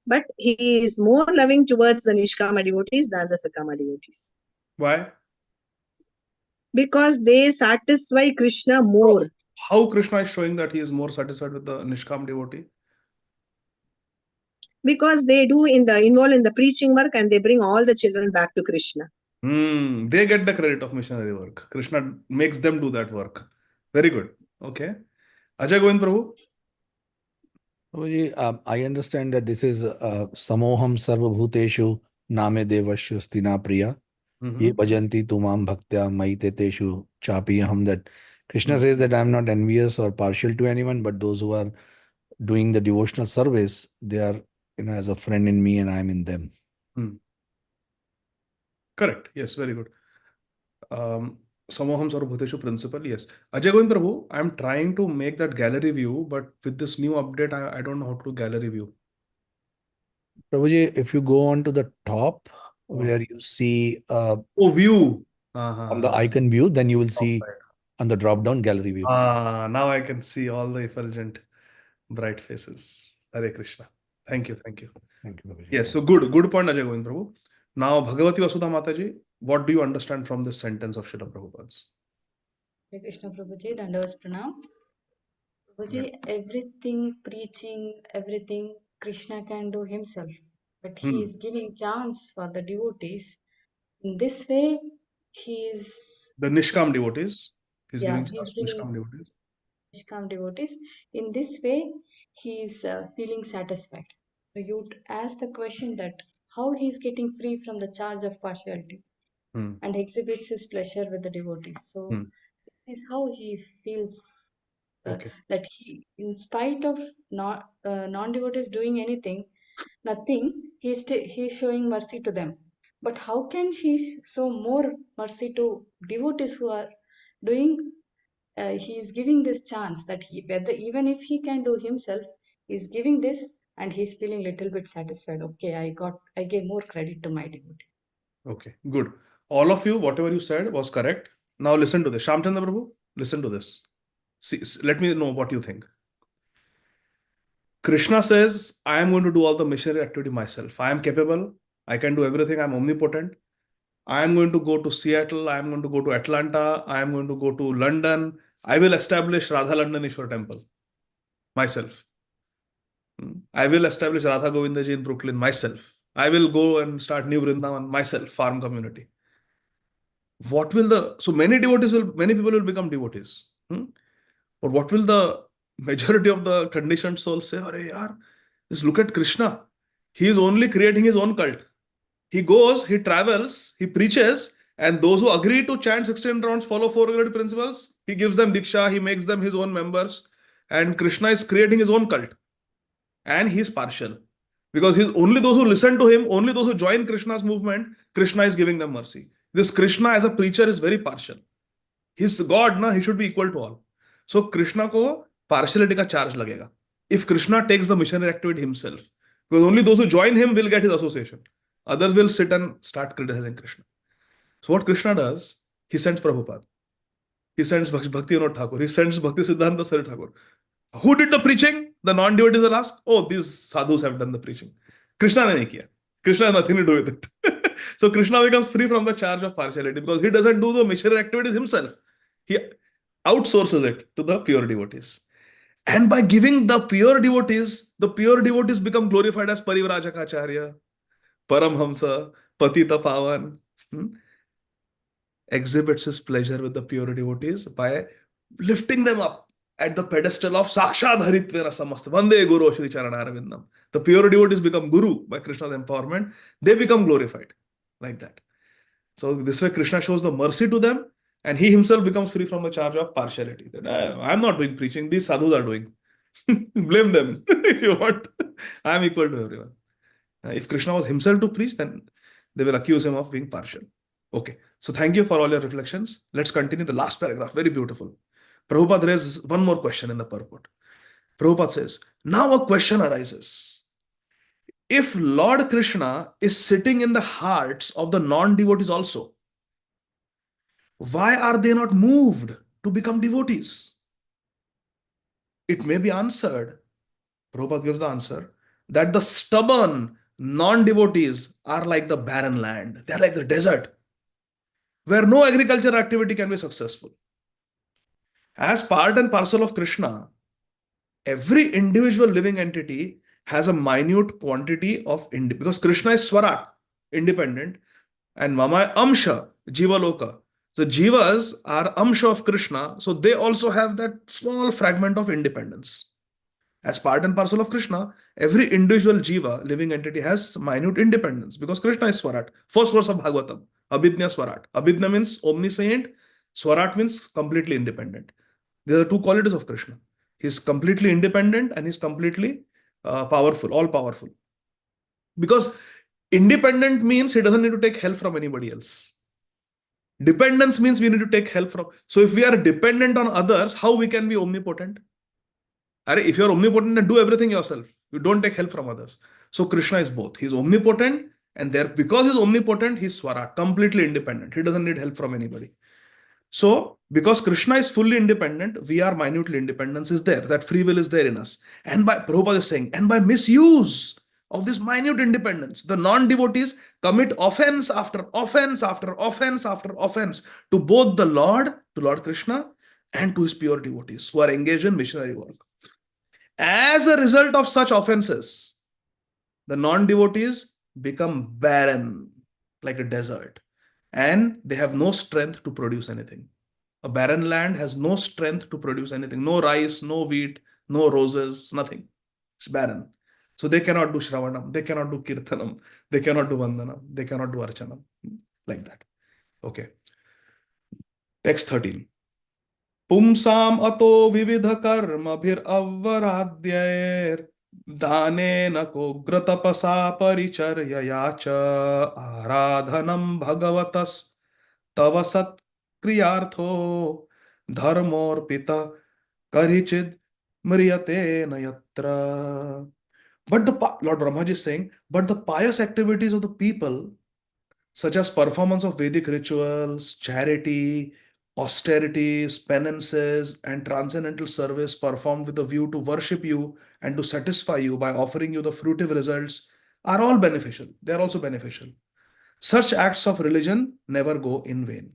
but he is more loving towards the Nishkama devotees than the Sakama devotees. Why? Because they satisfy Krishna more. How Krishna is showing that he is more satisfied with the Nishkam devotee? because they do involve in the preaching work and they bring all the children back to Krishna. They get the credit of missionary work. Krishna makes them do that work. Very good. Okay. Ajay Govind Prabhu. Prabhuji, I understand that this is Samoham Sarvabhuteshu Name Devashu Stina Priya. Ye bhajanti tumam bhaktya maiteteshu chapiyaham. That Krishna says that I am not envious or partial to anyone, but those who are doing the devotional service, they are, as a friend in me and I am in them. Correct. Yes, very good. Samoham Sarvabhuteshu principle. Yes. Ajay Govind Prabhu, I am trying to make that gallery view, but with this new update, I don't know how to do gallery view. Prabhuji, if you go on to the top where you see view. on the icon view, then you will see on the drop down gallery view. Now I can see all the effulgent bright faces. Hare Krishna. Thank you. Thank you, Prabhuji. Yes, so good point, Ajay Govind Prabhu. Now, Bhagavati Vasudha Mataji, what do you understand from this sentence of Srila Prabhupada's? Hare Krishna Prabhuji, Dandavas Pranam. Prabhuji, everything, preaching, everything, Krishna can do himself. But he is giving chance for the devotees. In this way, he is... The Nishkam devotees. He's Yeah, giving he's chance to giving Nishkam devotees. Nishkam devotees. In this way, he is feeling satisfied. So you ask the question that how he is getting free from the charge of partiality and exhibits his pleasure with the devotees. So this is how he feels that he, in spite of non-devotees doing nothing, he's showing mercy to them. But how can he show more mercy to devotees who are doing? He is giving this chance that even if he can do himself, he's giving this and he's feeling little bit satisfied. Okay, I gave more credit to my devotee. Okay, good. All of you, whatever you said was correct. Now listen to this. Shamchandra Prabhu, listen to this. See, let me know what you think. Krishna says, I am going to do all the missionary activity myself. I am capable. I can do everything. I am omnipotent. I am going to go to Seattle. I am going to go to Atlanta. I am going to go to London. I will establish Radha Londoneshwar temple myself. I will establish Radha Govindaji in Brooklyn myself. I will go and start New Vrindavan myself, farm community. So many people will become devotees. But what will the majority of the conditioned souls say? Arey yaar, just look at Krishna. He is only creating his own cult. He goes, he travels, he preaches, and those who agree to chant 16 rounds, follow 4 regulative principles, he gives them diksha, he makes them his own members, and Krishna is creating his own cult. And he is partial. Because only those who listen to him, only those who join Krishna's movement, Krishna is giving them mercy. This Krishna as a preacher is very partial. He's God, he should be equal to all. So Krishna ko partiality ka charge lagega. If Krishna takes the missionary activity himself, because only those who join him will get his association. Others will sit and start criticizing Krishna. So what Krishna does, he sends Prabhupada. He sends Bhakti Vinod Thakur. He sends Bhakti Siddhanta Sarita Thakur. Who did the preaching? The non-devotees will ask, oh, these sadhus have done the preaching. Krishna ne nahi kiya. Krishna has nothing to do with it. So Krishna becomes free from the charge of partiality because he doesn't do the missionary activities himself. He outsources it to the pure devotees. And by giving the pure devotees become glorified as Parivrajaka Paramhamsa, Patita Pavan. Exhibits his pleasure with the pure devotees by lifting them up at the pedestal of Sakshad Haritvera Samasta. Vande Guru Shri Charanarvindam. The pure devotees become Guru by Krishna's empowerment. They become glorified like that. So this way Krishna shows the mercy to them and he himself becomes free from the charge of partiality. That I'm not doing preaching, these sadhus are doing. Blame them if you want. I'm equal to everyone. If Krishna was himself to preach, then they will accuse him of being partial. Okay, so thank you for all your reflections. Let's continue the last paragraph. Very beautiful. Prabhupada raises one more question in the purport. Prabhupada says, now a question arises. If Lord Krishna is sitting in the hearts of the non-devotees also, why are they not moved to become devotees? It may be answered, Prabhupada gives the answer, that the stubborn non-devotees are like the barren land. They are like the desert, where no agricultural activity can be successful. As part and parcel of Krishna, every individual living entity has a minute quantity of because Krishna is Swarat, independent, and Mama Amsha, Jiva Loka. So Jivas are Amsha of Krishna, so they also have that small fragment of independence. As part and parcel of Krishna, every individual Jiva, living entity, has minute independence because Krishna is Swarat. First verse of Bhagavatam, Abhidnya Swarat. Abhidnya means omniscient, Swarat means completely independent. These are two qualities of Krishna. He's completely independent and he's completely powerful, all powerful. Because independent means he doesn't need to take help from anybody else. Dependence means we need to take help from. So if we are dependent on others, how we can be omnipotent? If you're omnipotent, then do everything yourself. You don't take help from others. So Krishna is both. He's omnipotent, and because he's omnipotent, he's Swara, completely independent. He doesn't need help from anybody. So, because Krishna is fully independent, we are minutely independence is there. That free will is there in us. And by Prabhupada is saying, and by misuse of this minute independence, the non-devotees commit offense after offense after offense after offense to both the Lord, to Lord Krishna, and to his pure devotees who are engaged in missionary work. As a result of such offenses, the non-devotees become barren like a desert, and they have no strength to produce anything. A barren land has no strength to produce anything. No rice, no wheat, no roses, nothing. It's barren. So they cannot do Shravanam, they cannot do Kirtanam, they cannot do Vandanam, they cannot do Archanam. Like that. Okay. Text 13. Pumsam ato vividha karma bhir avvaradhyair dhanena kogratapasa paricharyaya cha aradhanam bhagavatas tavasat kriyartho dharmorpita karichid mriyate nayatra. But Lord Brahmaji is saying, but the pious activities of the people, such as performance of Vedic rituals, charity, austerities, penances, and transcendental service performed with a view to worship you and to satisfy you by offering you the fruitive results, are all beneficial. They are also beneficial. Such acts of religion never go in vain.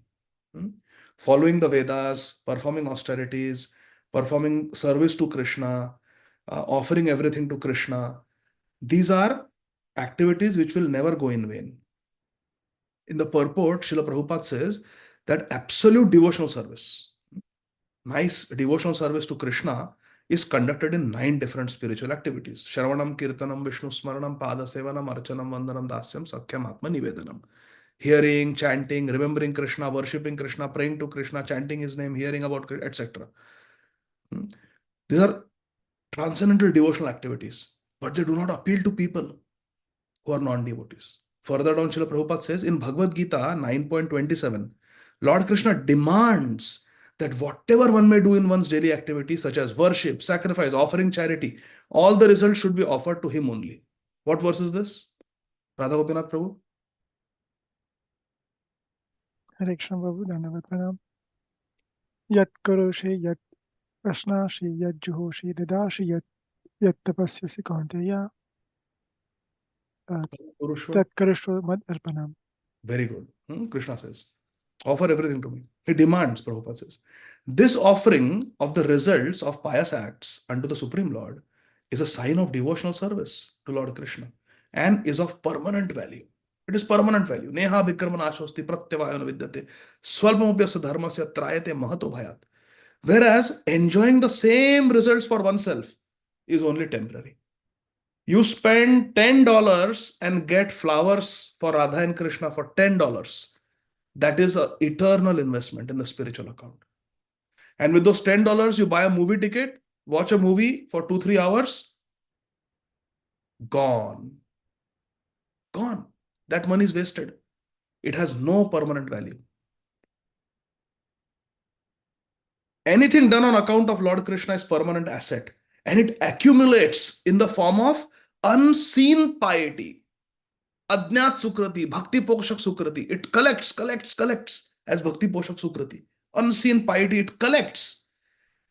Following the Vedas, performing austerities, performing service to Krishna, offering everything to Krishna, these are activities which will never go in vain. In the purport, Srila Prabhupada says that absolute devotional service, nice devotional service to Krishna, is conducted in 9 different spiritual activities. Shravanam, Kirtanam, Vishnu Smaranam, Pada Sevanam, Archanam, Vandanam, Dasyam, Sakyam, Atma Nivedanam. Hearing, chanting, remembering Krishna, worshipping Krishna, praying to Krishna, chanting his name, hearing about Krishna, etc. These are transcendental devotional activities, but they do not appeal to people who are non-devotees. Further down, Srila Prabhupada says in Bhagavad Gita 9.27, Lord Krishna demands that whatever one may do in one's daily activities, such as worship, sacrifice, offering charity, all the results should be offered to him only. What verse is this? Radha Gopinath Prabhu? Hare Krishna Prabhu, Dandavat Pranam. Yat karoshi, yat ashnashi, yat juhoshi, dadashi, yat tapasyasi kaunteya. Tat karishwa mad arpanam. Very good. Krishna says, offer everything to me. He demands, Prabhupada says. This offering of the results of pious acts unto the Supreme Lord is a sign of devotional service to Lord Krishna and is of permanent value. It is permanent value. Neha bhikramanashosti pratyavayana vidyate swalpamapyasya dharmasya trayate mahato bhayat. Whereas enjoying the same results for oneself is only temporary. You spend $10 and get flowers for Radha and Krishna for $10. That is an eternal investment in the spiritual account. And with those $10, you buy a movie ticket, watch a movie for 2-3 hours, gone. Gone. That money is wasted. It has no permanent value. Anything done on account of Lord Krishna is permanent asset, and it accumulates in the form of unseen piety. Adnyat Sukrati, Bhakti Poshak Sukrati. It collects as Bhakti Poshak Sukrati. Unseen piety, it collects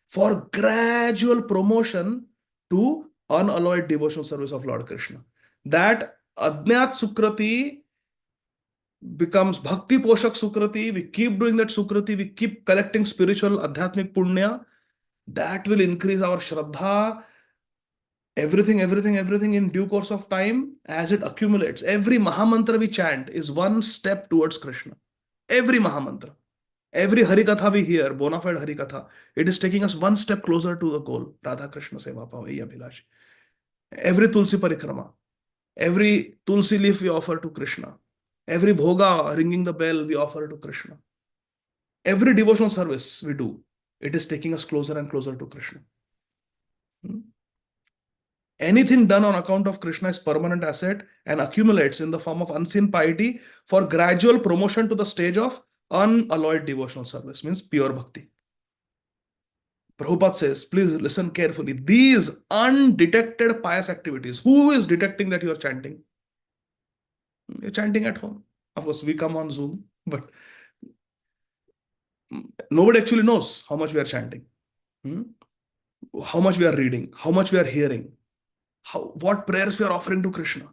for gradual promotion to unalloyed devotional service of Lord Krishna. That Adnyat Sukrati becomes Bhakti Poshak Sukrati. We keep doing that Sukrati. We keep collecting spiritual Adhyatmic Punya. That will increase our Shraddha Everything in due course of time, as it accumulates. Every Mahamantra we chant is one step towards Krishna. Every Mahamantra. Every Harikatha we hear, bona fide Harikatha, it is taking us one step closer to the goal. Radha Krishna Seva Pavai Abhilash. Every Tulsi Parikrama, every Tulsi leaf we offer to Krishna. Every Bhoga, ringing the bell, we offer to Krishna. Every devotional service we do, it is taking us closer and closer to Krishna. Anything done on account of Krishna is permanent asset and accumulates in the form of unseen piety for gradual promotion to the stage of unalloyed devotional service, means pure bhakti. Prabhupada says, please listen carefully. These undetected pious activities, who is detecting that you are chanting? You're chanting at home. Of course, we come on Zoom, but nobody actually knows how much we are chanting, how much we are reading, how much we are hearing, what prayers we are offering to Krishna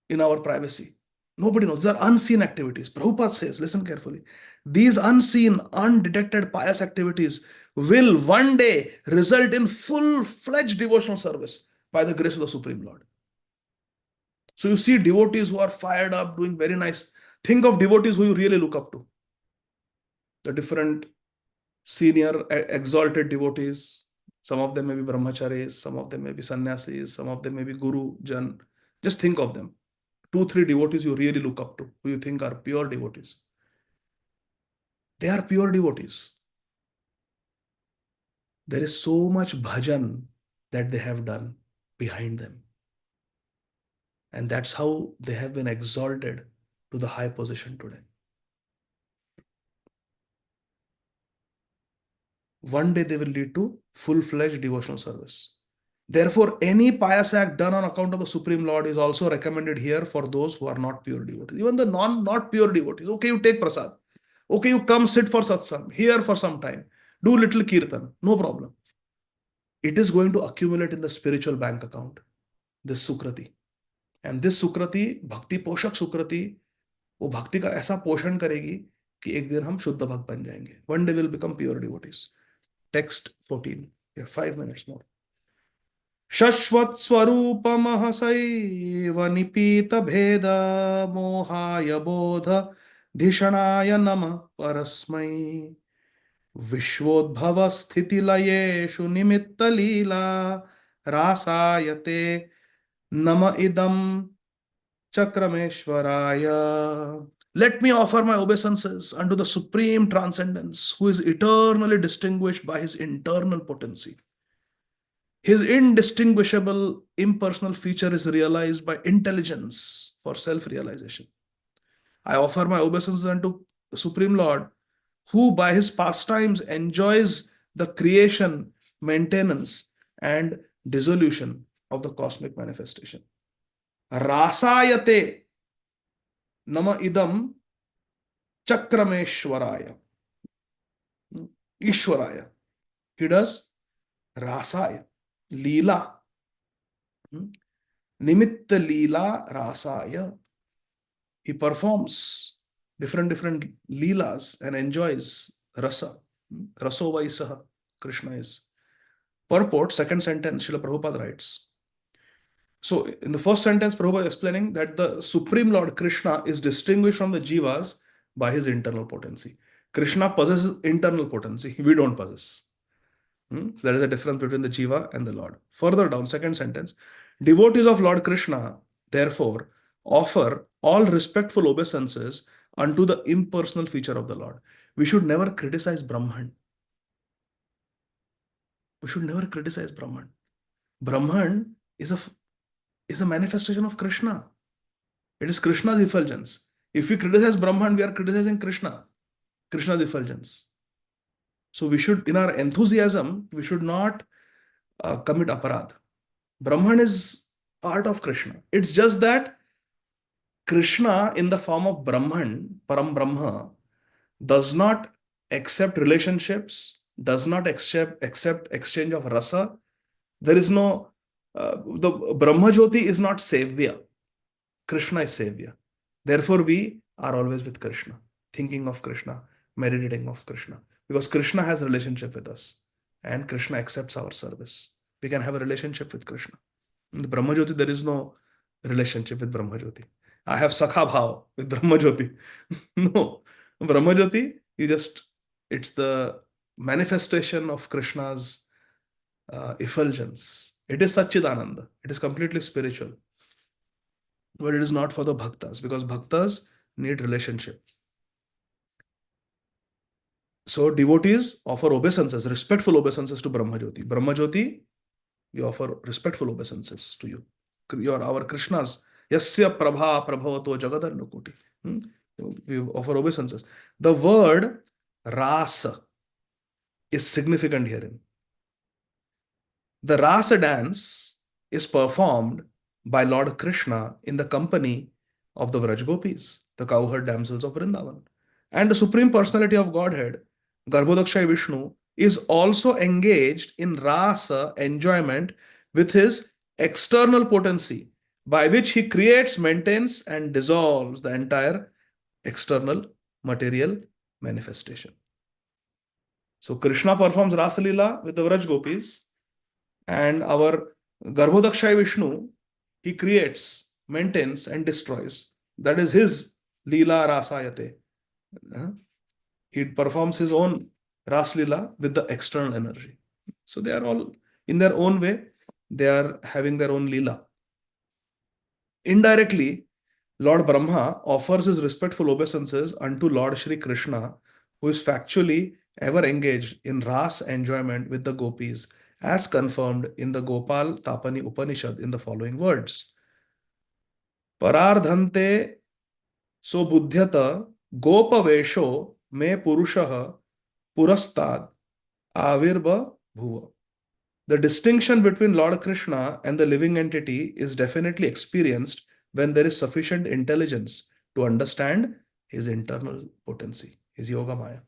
in our privacy. Nobody knows. These are unseen activities. Prabhupada says, listen carefully, these unseen, undetected pious activities will one day result in full-fledged devotional service by the grace of the Supreme Lord. So you see devotees who are fired up, doing very nice. Think of devotees who you really look up to. The different senior, exalted devotees. Some of them may be brahmacharis, some of them may be sannyasis, some of them may be guru, jan. Just think of them. 2-3 devotees you really look up to, who you think are pure devotees. They are pure devotees. There is so much bhajan that they have done behind them. And that's how they have been exalted to the high position today. One day they will lead to full-fledged devotional service. Therefore, any pious act done on account of the Supreme Lord is also recommended here for those who are not pure devotees. Even the not pure devotees. Okay, you take prasad. Okay, you come sit for satsang, here for some time. Do little kirtan. No problem. It is going to accumulate in the spiritual bank account. This sukrati. And this sukrati, bhakti poshak sukrati, वो भक्ति का ऐसा पोषण करेगी कि एक दिन हम शुद्ध भक्त बन जाएंगे. One day will become pure devotees. Text 14. We have 5 minutes more. शश्वत् स्वरूपमहसैव निपीत भेद मोहाय बोध धिषणाय नमः परस्मै विश्वोद्भव स्थिति लयेषु निमित्त लीला रासायते नम idam Chakrameshwaraya. Let me offer my obeisances unto the supreme transcendence, who is eternally distinguished by his internal potency. His indistinguishable impersonal feature is realized by intelligence for self-realization. I offer my obeisances unto the Supreme Lord, who by his pastimes enjoys the creation, maintenance, and dissolution of the cosmic manifestation. Rasayate nama idam Chakrameshwaraya. Ishwaraya. He does rasaya, leela. Nimitta leela rasaya. He performs different leelas and enjoys rasa. Rasovaisaha, Krishna is. Purport, second sentence, Srila Prabhupada writes. So in the first sentence, Prabhupada is explaining that the Supreme Lord Krishna is distinguished from the jivas by his internal potency. Krishna possesses internal potency. We don't possess. So there is a difference between the jiva and the Lord. Further down, second sentence, devotees of Lord Krishna, therefore, offer all respectful obeisances unto the impersonal feature of the Lord. We should never criticize Brahman. We should never criticize Brahman. Brahman is a manifestation of Krishna. It is Krishna's effulgence. If we criticize Brahman, we are criticizing Krishna, Krishna's effulgence. So we should, in our enthusiasm, we should not commit aparad. Brahman is part of Krishna. It's just that Krishna in the form of Brahman, Param Brahma, does not accept relationships, does not accept exchange of rasa. There is no the Brahma Jyoti is not Sevya. Krishna is Sevya. Therefore, we are always with Krishna, thinking of Krishna, meditating of Krishna, because Krishna has a relationship with us and Krishna accepts our service. we can have a relationship with Krishna. In Brahmajyoti, there is no relationship with Brahmajyoti. I have Sakha Bhav with Brahmajyoti. No. Brahmajyoti, it's the manifestation of Krishna's effulgence. It is Satchidananda. It is completely spiritual. But it is not for the bhaktas, because bhaktas need relationship. So devotees offer obeisances, respectful obeisances to Brahmajyoti. Brahmajyoti, we offer respectful obeisances to you. You are our Krishnas. Yasya prabha prabhavato jagadarnukoti. We offer obeisances. The word rasa is significant herein. The rasa dance is performed by Lord Krishna in the company of the Vraj Gopis, the cowherd damsels of Vrindavan. And the Supreme Personality of Godhead, Garbhodakshaya Vishnu, is also engaged in rasa enjoyment with his external potency, by which he creates, maintains, and dissolves the entire external material manifestation. So Krishna performs Rasa Leela with the Vraj Gopis, and our Garbhodakshaya Vishnu, he creates, maintains, and destroys. That is his Leela Rasayate. He performs his own Ras Leela with the external energy. So they are all, in their own way, they are having their own Leela. Indirectly, Lord Brahma offers his respectful obeisances unto Lord Shri Krishna, who is factually ever engaged in Ras enjoyment with the gopis, as confirmed in the Gopal Tapani Upanishad in the following words. Parardhante so buddhyata gopavesho me purushaha purastad avirba bhuva. The distinction between Lord Krishna and the living entity is definitely experienced when there is sufficient intelligence to understand his internal potency, his yoga maya,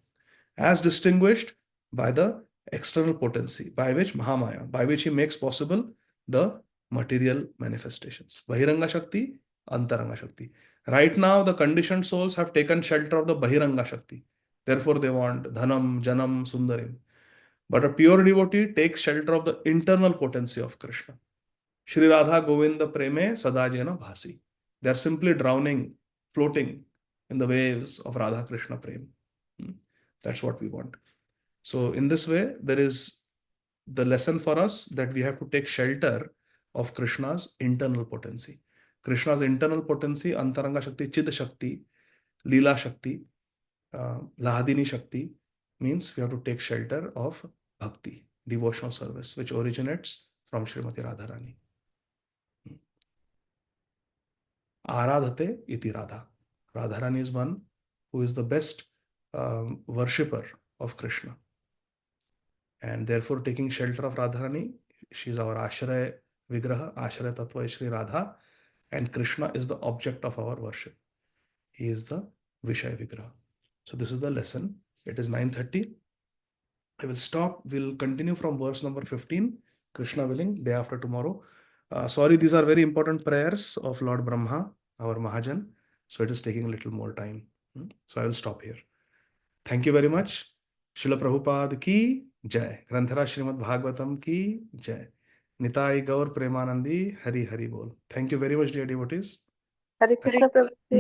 as distinguished by the external potency, by which Mahamaya, by which he makes possible the material manifestations. Bahiranga Shakti, Antaranga Shakti. Right now, the conditioned souls have taken shelter of the Bahiranga Shakti. Therefore, they want Dhanam, Janam, Sundarim. But a pure devotee takes shelter of the internal potency of Krishna. Shri Radha Govinda Preme Sadajena Bhasi. They are simply drowning, floating in the waves of Radha Krishna Prem. That's what we want. So in this way, there is the lesson for us that we have to take shelter of Krishna's internal potency. Krishna's internal potency, Antaranga Shakti, Chid Shakti, Leela Shakti, Lahadini Shakti, means we have to take shelter of bhakti, devotional service, which originates from Srimati Radharani. Aradhate iti Radha. Radharani is one who is the best worshipper of Krishna. And therefore, taking shelter of Radharani, she is our Ashraya Vigraha, Ashraya Tattva Shri Radha, and Krishna is the object of our worship. He is the Vishaya Vigraha. So this is the lesson. It is 9:30. I will stop. We'll continue from verse number 15, Krishna willing, day after tomorrow. Sorry, these are very important prayers of Lord Brahma, our Mahajan. So it is taking a little more time. So I will stop here. Thank you very much. Srila Prabhupada ki jai. Granthara Srimad Bhagavatam ki jai. Nitai Gaur Premanandi Hari Hari Bol. Thank you very much, dear devotees. Hare Krishna Prabhu.